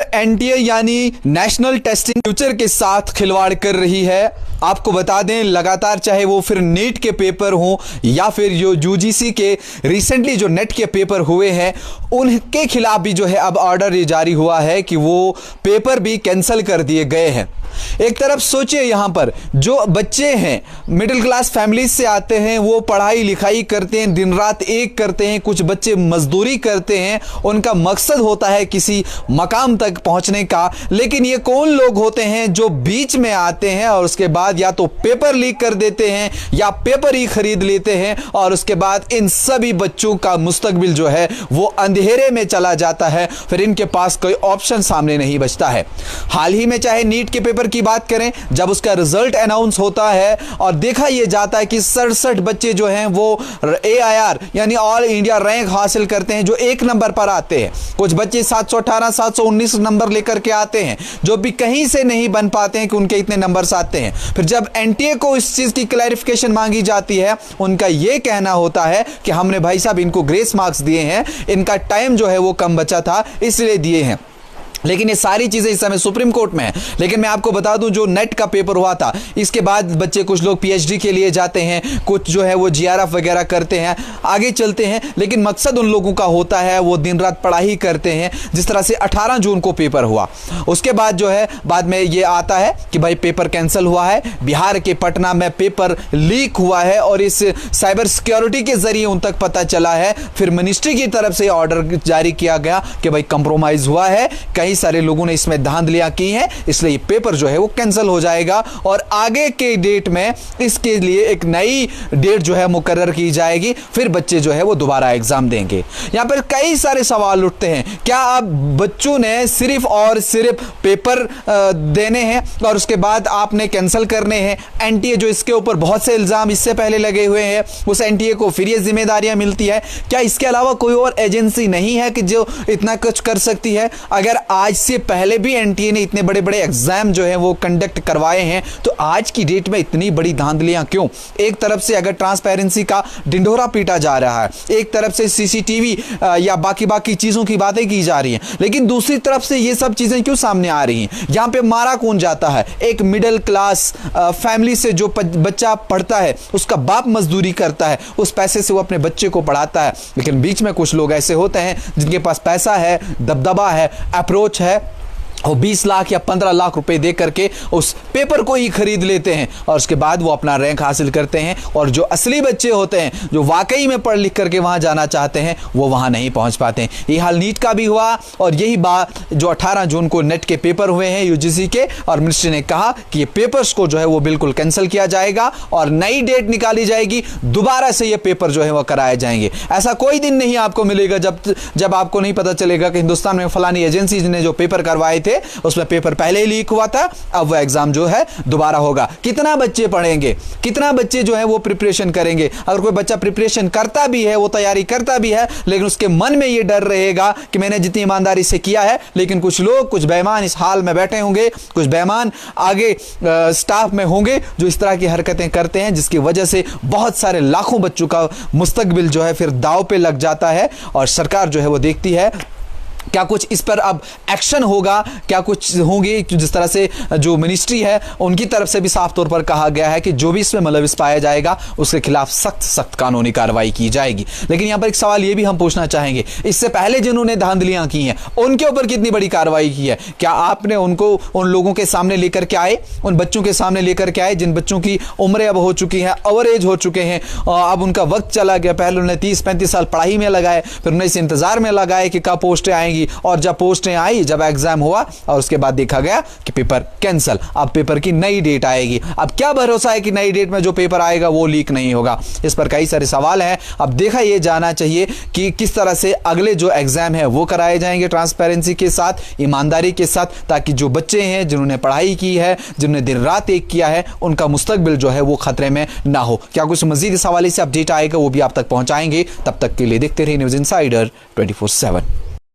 NTA यानी national testing future के साथ खिलवाड़ कर रही है। आपको बता दें, लगातार चाहे वो फिर नीट के पेपर हों या फिर जो यूजीसी के रिसेंटली जो नेट के पेपर हुए हैं, उनके खिलाफ भी जो है अब ऑर्डर जारी हुआ है कि वो पेपर भी कैंसिल कर दिए गए हैं। एक तरफ सोचिए, यहां पर जो बच्चे हैं मिडिल क्लास फैमिली से आते हैं, वो पढ़ाई लिखाई करते हैं, दिन रात एक करते हैं, कुछ बच्चे मजदूरी करते हैं, उनका मकसद होता है किसी मकाम तक पहुंचने का। लेकिन ये कौन लोग होते हैं जो बीच में आते हैं और उसके बाद या तो पेपर लीक कर देते हैं या पेपर ही खरीद लेते हैं, और उसके बाद इन सभी बच्चों का मुस्तकबिल जो है वो अंधेरे में चला जाता है। फिर इनके पास कोई ऑप्शन सामने नहीं बचता है। हाल ही में चाहे नीट के पेपर की बात करें, जब उसका रिजल्ट अनाउंस होता है और देखा यह जाता है कि 67 बच्चे जो हैं वो AIR यानी ऑल इंडिया रैंक हासिल करते हैं, जो एक नंबर पर आते हैं। कुछ बच्चे 718 719 नंबर लेकर के आते हैं, जो भी कहीं से नहीं बन पाते हैं कि उनके इतने नंबर्स आते हैं। फिर जब एनटीए को इस चीज की क्लैरिफिकेशन मांगी जाती है, उनका यह कहना होता है कि हमने भाई साहब इनको ग्रेस मार्क्स दिए हैं, इनका टाइम जो है वो कम बचा था इसलिए दिए हैं। लेकिन ये सारी चीजें इस समय सुप्रीम कोर्ट में है। लेकिन मैं आपको बता दूं, जो नेट का पेपर हुआ था, इसके बाद बच्चे कुछ लोग PhD के लिए जाते हैं, कुछ जो है वो GRF वगैरह करते हैं, आगे चलते हैं। लेकिन मकसद उन लोगों का होता है वो दिन रात पढ़ाई करते हैं। जिस तरह से 18 जून को पेपर हुआ, उसके बाद जो है बाद में ये आता है कि भाई पेपर कैंसिल हुआ है, बिहार के पटना में पेपर लीक हुआ है और इस साइबर सिक्योरिटी के जरिए उन तक पता चला है। फिर मिनिस्ट्री की तरफ से ऑर्डर जारी किया गया कि भाई कंप्रोमाइज हुआ है, कई सारे लोगों ने इसमें धांधलियां की हैं, इसलिए ये पेपर जो है वो कैंसिल हो जाएगा और आगे के डेट में इसके लिए एक नई डेट जो है मुकर्रर की जाएगी। फिर बच्चे जो है वो दोबारा एग्जाम देंगे। यहां पर कई सारे सवाल उठते हैं, क्या अब बच्चों ने सिर्फ और सिर्फ पेपर देने हैं और उसके बाद आपने कैंसिल करने हैं? एनटीए जो इसके ऊपर बहुत से इल्जाम इससे पहले लगे हुए हैं, उस एनटीए को फिर ये जिम्मेदारियां मिलती है। क्या इसके अलावा कोई और एजेंसी नहीं है कि जो इतना कुछ कर सकती है? अगर आज से पहले भी एनटीए ने इतने बड़े बड़े एग्जाम जो है वो कंडक्ट करवाए हैं, तो आज की डेट में इतनी बड़ी धांधलियां क्यों? एक तरफ से अगर ट्रांसपेरेंसी का ढिंढोरा पीटा जा रहा है, एक तरफ से सीसीटीवी या बाकी चीजों की बातें की जा रही हैं, लेकिन दूसरी तरफ से ये सब चीजें क्यों सामने आ रही हैं? यहां पे मारा कौन जाता है? एक मिडिल क्लास फैमिली से जो बच्चा पढ़ता है, उसका बाप मजदूरी करता है, उस पैसे से वो अपने बच्चे को पढ़ाता है। लेकिन बीच में कुछ लोग ऐसे होते हैं जिनके पास पैसा है, दबदबा है, अप्रोच है, वो 20 लाख या 15 लाख रुपए दे करके उस पेपर को ही खरीद लेते हैं और उसके बाद वो अपना रैंक हासिल करते हैं। और जो असली बच्चे होते हैं, जो वाकई में पढ़ लिख करके वहां जाना चाहते हैं, वो वहां नहीं पहुंच पाते हैं। ये हाल नीट का भी हुआ और यही बात जो 18 जून को नेट के पेपर हुए हैं यूजीसी के, और मिनिस्ट्री ने कहा कि ये पेपर्स को जो है वो बिल्कुल कैंसिल किया जाएगा और नई डेट निकाली जाएगी, दोबारा से ये पेपर जो है वो कराए जाएंगे। ऐसा कोई दिन नहीं आपको मिलेगा जब आपको नहीं पता चलेगा कि हिंदुस्तान में फलानी एजेंसी ने जो पेपर करवाए थे उसमें पेपर पहले ही लीक हुआ था, अब वो एग्जाम जो है दोबारा होगा। कितना बच्चे पढ़ेंगे, कितना बच्चे जो है वो प्रिपरेशन करेंगे? अगर कोई बच्चा प्रिपरेशन करता भी है, वो तैयारी करता भी है, लेकिन उसके मन में ये डर रहेगा कि मैंने जितनी ईमानदारी से किया है, लेकिन कुछ लोग, कुछ बेईमान इस हाल में बैठे होंगे, कुछ बेईमान आगे स्टाफ में होंगे जो इस तरह की हरकतें करते हैं, जिसकी वजह से बहुत सारे लाखों बच्चों का मुस्तकबिल जो है फिर दांव पे लग जाता है। और सरकार जो है वो देखती है क्या कुछ इस पर अब एक्शन होगा, क्या कुछ होंगे। जिस तरह से जो मिनिस्ट्री है उनकी तरफ से भी साफ तौर पर कहा गया है कि जो भी इसमें मुलविस पाया जाएगा उसके खिलाफ सख्त कानूनी कार्रवाई की जाएगी। लेकिन यहां पर एक सवाल यह भी हम पूछना चाहेंगे, इससे पहले जिन्होंने धांधलियां की हैं उनके ऊपर कितनी बड़ी कार्रवाई की है? क्या आपने उनको उन लोगों के सामने लेकर के आए, उन बच्चों के सामने लेकर के आए जिन बच्चों की उम्रें अब हो चुकी हैं, ओवर एज हो चुके हैं, अब उनका वक्त चला गया? पहले उन्होंने 30-35 साल पढ़ाई में लगाए, फिर उन्हें इस इंतजार में लगाए कि कब पोस्टें आएंगी, और जब पोस्टें आई, जब एग्जाम हुआ और उसके बाद देखा गया कि पेपर कैंसिल। अब पेपर की नई डेट आएगी। अब क्या भरोसा है कि नई डेट में जो पेपर आएगा वो लीक नहीं होगा? इस पर कई सारे सवाल हैं। अब देखा यह जाना चाहिए कि किस तरह से अगले जो एग्जाम है वो कराए जाएंगे ट्रांसपेरेंसी के साथ, ईमानदारी के साथ, ताकि जो बच्चे हैं जिन्होंने पढ़ाई की है, जिन्होंने दिन रात एक किया है, उनका मुस्तकबिल जो है वो खतरे में ना हो। क्या कुछ मजीद इस हवाले से अपडेट आएगा वो भी आप तक पहुंचाएंगे। तब तक के लिए देखते रहिए न्यूज़ इनसाइडर 24/7।